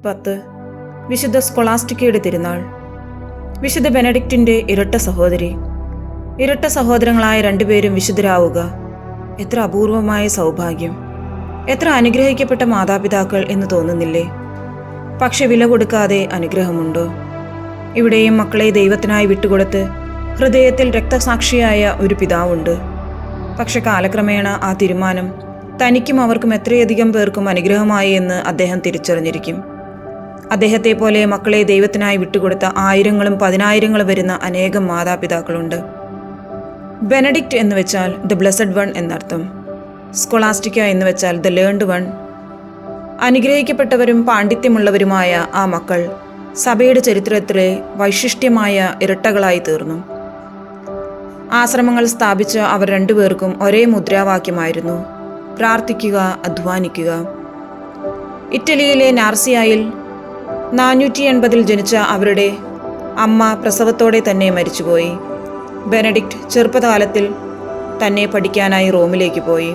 10. വിശുദ്ധ സ്കൊളാസ്റ്റിക്കയുടെ തിരുനാൾ. വിശുദ്ധ ബെനഡിക്റ്റിൻ്റെ ഇരട്ട സഹോദരി. ഇരട്ട സഹോദരങ്ങളായ രണ്ടുപേരും വിശുദ്ധരാവുക എത്ര അപൂർവമായ സൗഭാഗ്യം! എത്ര അനുഗ്രഹിക്കപ്പെട്ട മാതാപിതാക്കൾ എന്ന് തോന്നുന്നില്ലേ? പക്ഷെ വില കൊടുക്കാതെ അനുഗ്രഹമുണ്ടോ? ഇവിടെയും മക്കളെ ദൈവത്തിനായി വിട്ടുകൊടുത്ത് ഹൃദയത്തിൽ രക്തസാക്ഷിയായ ഒരു പിതാവുണ്ട്. പക്ഷെ കാലക്രമേണ ആ തീരുമാനം തനിക്കും അവർക്കും എത്രയധികം പേർക്കും അനുഗ്രഹമായി എന്ന് അദ്ദേഹം തിരിച്ചറിഞ്ഞിരിക്കും. അദ്ദേഹത്തെ പോലെ മക്കളെ ദൈവത്തിനായി വിട്ടുകൊടുത്ത ആയിരങ്ങളും പതിനായിരങ്ങളും വരുന്ന അനേകം മാതാപിതാക്കളുണ്ട്. ബെനഡിക്റ്റ് എന്ന് വെച്ചാൽ ദ ബ്ലെസഡ് വൺ എന്നർത്ഥം. സ്കൊളാസ്റ്റിക്ക എന്ന് വെച്ചാൽ ദ ലേൺഡ് വൺ. അനുഗ്രഹിക്കപ്പെട്ടവരും പാണ്ഡിത്യമുള്ളവരുമായ ആ മക്കൾ സഭയുടെ ചരിത്രത്തിലെ വൈശിഷ്ട്യമായ ഇരട്ടകളായി തീർന്നു. ആശ്രമങ്ങൾ സ്ഥാപിച്ച അവർ രണ്ടുപേർക്കും ഒരേ മുദ്രാവാക്യമായിരുന്നു: പ്രാർത്ഥിക്കുക, അധ്വാനിക്കുക. ഇറ്റലിയിലെ നാർസിയായിൽ 480 ജനിച്ച അവരുടെ അമ്മ പ്രസവത്തോടെ തന്നെ മരിച്ചുപോയി. ബെനഡിക്റ്റ് ചെറുപ്പകാലത്തിൽ തന്നെ പഠിക്കാനായി റോമിലേക്ക് പോയി.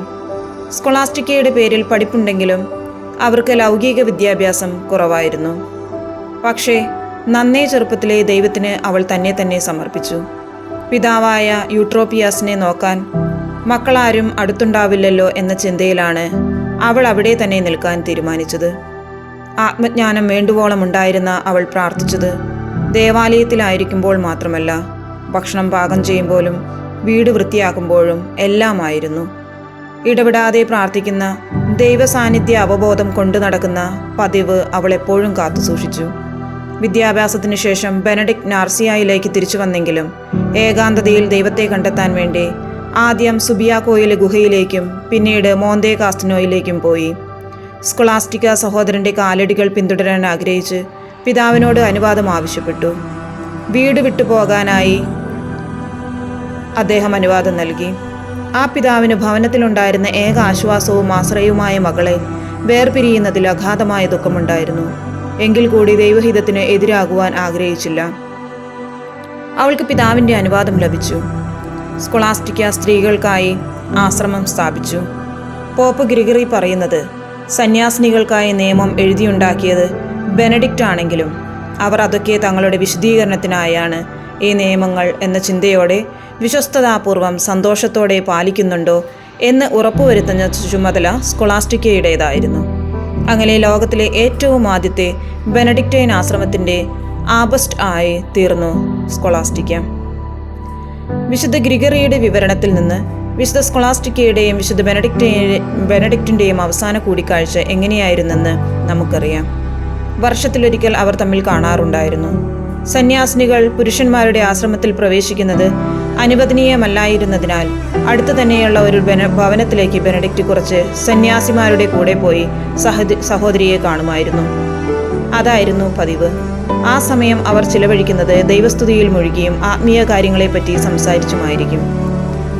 സ്കൊളാസ്റ്റിക്കയുടെ പേരിൽ പഠിപ്പുണ്ടെങ്കിലും അവർക്ക് ലൗകിക വിദ്യാഭ്യാസം കുറവായിരുന്നു. പക്ഷേ നന്നേ ചെറുപ്പത്തിലെ ദൈവത്തിന് അവൾ തന്നെ സമർപ്പിച്ചു. പിതാവായ യൂട്രോപ്പിയാസിനെ നോക്കാൻ മക്കളാരും അടുത്തുണ്ടാവില്ലല്ലോ എന്ന ചിന്തയിലാണ് അവൾ അവിടെ തന്നെ നിൽക്കാൻ തീരുമാനിച്ചത്. ആത്മജ്ഞാനം വേണ്ടുവോളം ഉണ്ടായിരുന്ന അവൾ പ്രാർത്ഥിച്ചത് ദേവാലയത്തിലായിരിക്കുമ്പോൾ മാത്രമല്ല, ഭക്ഷണം പാകം ചെയ്യുമ്പോഴും വീട് വൃത്തിയാക്കുമ്പോഴും എല്ലാമായിരുന്നു. ഇടപെടാതെ പ്രാർത്ഥിക്കുന്ന ദൈവസാന്നിധ്യ അവബോധം കൊണ്ടു നടക്കുന്ന പതിവ് അവൾ എപ്പോഴും കാത്തുസൂക്ഷിച്ചു. വിദ്യാഭ്യാസത്തിന് ശേഷം ബെനഡിക്റ്റ് നാർസിയായിലേക്ക് തിരിച്ചു വന്നെങ്കിലും ഏകാന്തതയിൽ ദൈവത്തെ കണ്ടെത്താൻ വേണ്ടി ആദ്യം സുബിയാക്കോയിലെ ഗുഹയിലേക്കും പിന്നീട് മോന്തേ കാസ്റ്റിനോയിലേക്കും പോയി. സ്കൊളാസ്റ്റിക്ക സഹോദരൻ്റെ കാലടികൾ പിന്തുടരാൻ ആഗ്രഹിച്ച് പിതാവിനോട് അനുവാദം ആവശ്യപ്പെട്ടു. വീട് വിട്ടുപോകാനായി അദ്ദേഹം അനുവാദം നൽകി. ആ പിതാവിന് ഭവനത്തിലുണ്ടായിരുന്ന ഏക ആശ്വാസവും ആശ്രയവുമായ മകളെ വേർപിരിയുന്നതിൽ അഗാധമായ ദുഃഖമുണ്ടായിരുന്നു. എങ്കിൽ കൂടി ദൈവഹിതത്തിന് എതിരാകുവാൻ ആഗ്രഹിച്ചില്ല. അവൾക്ക് പിതാവിൻ്റെ അനുവാദം ലഭിച്ചു. സ്കൊളാസ്റ്റിക്ക സ്ത്രീകൾക്കായി ആശ്രമം സ്ഥാപിച്ചു. പോപ്പ് ഗ്രിഗറി പറയുന്നത് സന്യാസിനികൾക്കായി നിയമം എഴുതിയുണ്ടാക്കിയത് ബെനഡിക്റ്റ് ആണെങ്കിലും അവർ അതൊക്കെ തങ്ങളുടെ വിശദീകരണത്തിനായാണ് ഈ നിയമങ്ങൾ എന്ന ചിന്തയോടെ വിശ്വസ്തതാപൂർവം സന്തോഷത്തോടെ പാലിക്കുന്നുണ്ടോ എന്ന് ഉറപ്പുവരുത്തുന്ന ചുമതല സ്കൊളാസ്റ്റിക്കയുടേതായിരുന്നു. അങ്ങനെ ലോകത്തിലെ ഏറ്റവും ആദ്യത്തെ ബെനഡിക്റ്റൈൻ ആശ്രമത്തിൻ്റെ ആബസ്റ്റ് ആയി തീർന്നു സ്കൊളാസ്റ്റിക്ക. വിശുദ്ധ ഗ്രിഗറിയുടെ വിവരണത്തിൽ നിന്ന് വിശുദ്ധ സ്കൊളാസ്റ്റിക്കയുടെയും വിശുദ്ധ ബെനഡിക്റ്റിൻ്റെയും അവസാന കൂടിക്കാഴ്ച എങ്ങനെയായിരുന്നെന്ന് നമുക്കറിയാം. വർഷത്തിലൊരിക്കൽ അവർ തമ്മിൽ കാണാറുണ്ടായിരുന്നു. സന്യാസിനികൾ പുരുഷന്മാരുടെ ആശ്രമത്തിൽ പ്രവേശിക്കുന്നത് അനുവദനീയമല്ലായിരുന്നതിനാൽ അടുത്തു തന്നെയുള്ള ഒരു ഭവനത്തിലേക്ക് ബെനഡിക്റ്റ് കുറച്ച് സന്യാസിമാരുടെ കൂടെ പോയി സഹോദരിയെ കാണുമായിരുന്നു. അതായിരുന്നു പതിവ്. ആ സമയം അവർ ചിലവഴിക്കുന്നത് ദൈവസ്തുതിയിൽ മുഴുകിയും ആത്മീയ കാര്യങ്ങളെപ്പറ്റി സംസാരിച്ചുമായിരിക്കും.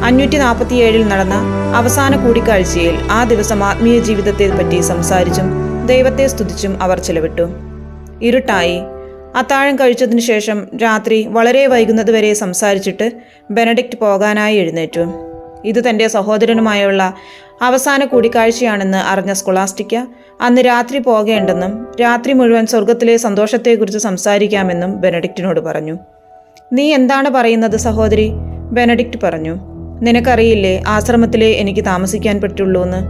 547 നടന്ന അവസാന കൂടിക്കാഴ്ചയിൽ ആ ദിവസം ആത്മീയ ജീവിതത്തെപ്പറ്റി സംസാരിച്ചും ദൈവത്തെ സ്തുതിച്ചും അവർ ചിലവിട്ടു. ഇരുട്ടായി. അത്താഴം കഴിച്ചതിനു ശേഷം രാത്രി വളരെ വൈകുന്നതുവരെ സംസാരിച്ചിട്ട് ബെനഡിക്റ്റ് പോകാനായി എഴുന്നേറ്റു. ഇത് തൻ്റെ സഹോദരനുമായുള്ള അവസാന കൂടിക്കാഴ്ചയാണെന്ന് അറിഞ്ഞ സ്കൊളാസ്റ്റിക്ക അന്ന് രാത്രി പോകേണ്ടെന്നും രാത്രി മുഴുവൻ സ്വർഗത്തിലെ സന്തോഷത്തെക്കുറിച്ച് സംസാരിക്കാമെന്നും ബെനഡിക്റ്റിനോട് പറഞ്ഞു. നീ എന്താണ് പറയുന്നത് സഹോദരി? ബെനഡിക്റ്റ് പറഞ്ഞു. നിനക്കറിയില്ലേ ആശ്രമത്തിലേ എനിക്ക് താമസിക്കാൻ പറ്റുള്ളൂ എന്ന്.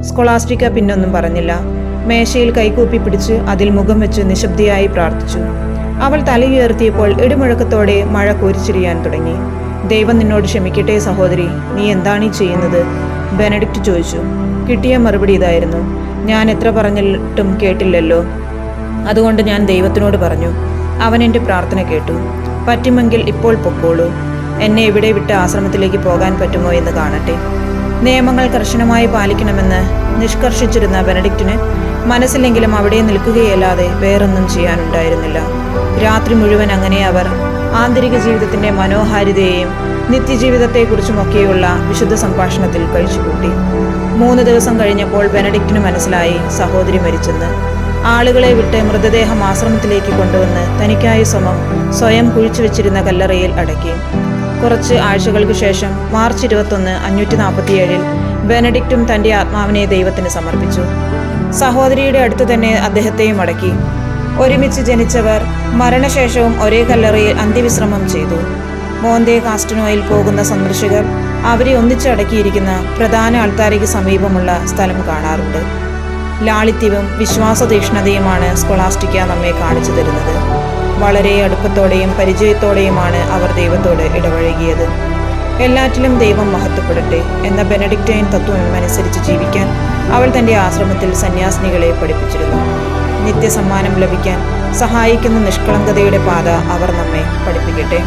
സ്കൊളാസ്റ്റിക്ക പിന്നൊന്നും പറഞ്ഞില്ല. മേശയിൽ കൈകൂപ്പി പിടിച്ച് അതിൽ മുഖം വെച്ച് നിശബ്ദയായി പ്രാർത്ഥിച്ചു. അവൾ തലയുയർത്തിയപ്പോൾ ഇടിമുഴക്കത്തോടെ മഴ കോരിച്ചിരിയാൻ തുടങ്ങി. ദൈവം നിന്നോട് ക്ഷമിക്കട്ടെ സഹോദരി, നീ എന്താണീ ചെയ്യുന്നത്? ബെനഡിക്റ്റ് ചോദിച്ചു. കിട്ടിയ മറുപടി ഇതായിരുന്നു: ഞാൻ എത്ര പറഞ്ഞിട്ടും കേട്ടില്ലല്ലോ, അതുകൊണ്ട് ഞാൻ ദൈവത്തിനോട് പറഞ്ഞു. അവൻ എൻ്റെ പ്രാർത്ഥന കേട്ടു. പറ്റുമെങ്കിൽ ഇപ്പോൾ പൊക്കോളൂ. എന്നെ ഇവിടെ വിട്ട് ആശ്രമത്തിലേക്ക് പോകാൻ പറ്റുമോ എന്ന് കാണട്ടെ. നിയമങ്ങൾ കർശനമായി പാലിക്കണമെന്ന് നിഷ്കർഷിച്ചിരുന്ന ബെനഡിക്റ്റിന് മനസ്സിലെങ്കിലും അവിടെ നിൽക്കുകയല്ലാതെ വേറൊന്നും ചെയ്യാനുണ്ടായിരുന്നില്ല. രാത്രി മുഴുവൻ അങ്ങനെ അവർ ആന്തരിക ജീവിതത്തിൻ്റെ മനോഹാരിതയെയും നിത്യജീവിതത്തെക്കുറിച്ചുമൊക്കെയുള്ള വിശുദ്ധ സംഭാഷണത്തിൽ കഴിച്ചുകൂട്ടി. 3 ദിവസം കഴിഞ്ഞപ്പോൾ ബെനഡിക്റ്റിന് മനസ്സിലായി സഹോദരി മരിച്ചെന്ന്. ആളുകളെ വിട്ട് മൃതദേഹം ആശ്രമത്തിലേക്ക് കൊണ്ടുവന്ന് തനിക്കായി സ്വയം കുഴിച്ചു വെച്ചിരുന്ന കല്ലറയിൽ അടക്കി. കുറച്ച് ആഴ്ചകൾക്ക് ശേഷം മാർച്ച് 21, 547 ബെനഡിക്റ്റും തൻ്റെ ആത്മാവിനെ ദൈവത്തിന് സമർപ്പിച്ചു. സഹോദരിയുടെ അടുത്ത് തന്നെ അദ്ദേഹത്തെയും അടക്കി. ഒരുമിച്ച് ജനിച്ചവർ മരണശേഷവും ഒരേ കല്ലറയിൽ അന്ത്യവിശ്രമം ചെയ്തു. മോന്തെ കാസ്റ്റനോയിൽ പോകുന്ന സന്ദർശകർ അവരെ ഒന്നിച്ചടക്കിയിരിക്കുന്ന പ്രധാന അൾത്താരയ്ക്ക് സമീപമുള്ള സ്ഥലം കാണാറുണ്ട്. ലാളിത്യവും വിശ്വാസതീക്ഷ്ണതയുമാണ് സ്കൊളാസ്റ്റിക്ക നമ്മെ കാണിച്ചു തരുന്നത്. വളരെ അടുപ്പത്തോടെയും പരിചയത്തോടെയുമാണ് അവർ ദൈവത്തോട് ഇടപഴകിയത്. എല്ലാറ്റിലും ദൈവം മഹത്വപ്പെടട്ടെ എന്ന ബെനഡിക്റ്റൈൻ തത്വമനുസരിച്ച് ജീവിക്കാൻ അവൾ തൻ്റെ ആശ്രമത്തിൽ സന്യാസിനികളെ പഠിപ്പിച്ചിരുന്നു. നിത്യസമ്മാനം ലഭിക്കാൻ സഹായിക്കുന്ന നിഷ്കളങ്കതയുടെ പാത അവർ നമ്മെ പഠിപ്പിക്കട്ടെ.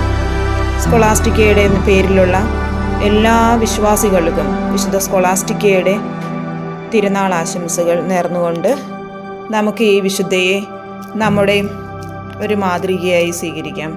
സ്കൊളാസ്റ്റിക്കയുടെ പേരിലുള്ള എല്ലാ വിശ്വാസികൾക്കും വിശുദ്ധ സ്കൊളാസ്റ്റിക്കയുടെ തിരുനാൾ ആശംസകൾ നേർന്നുകൊണ്ട് നമുക്ക് ഈ വിശുദ്ധയെ നമ്മുടെ ഒരു മാതൃകയായി സ്വീകരിക്കാം.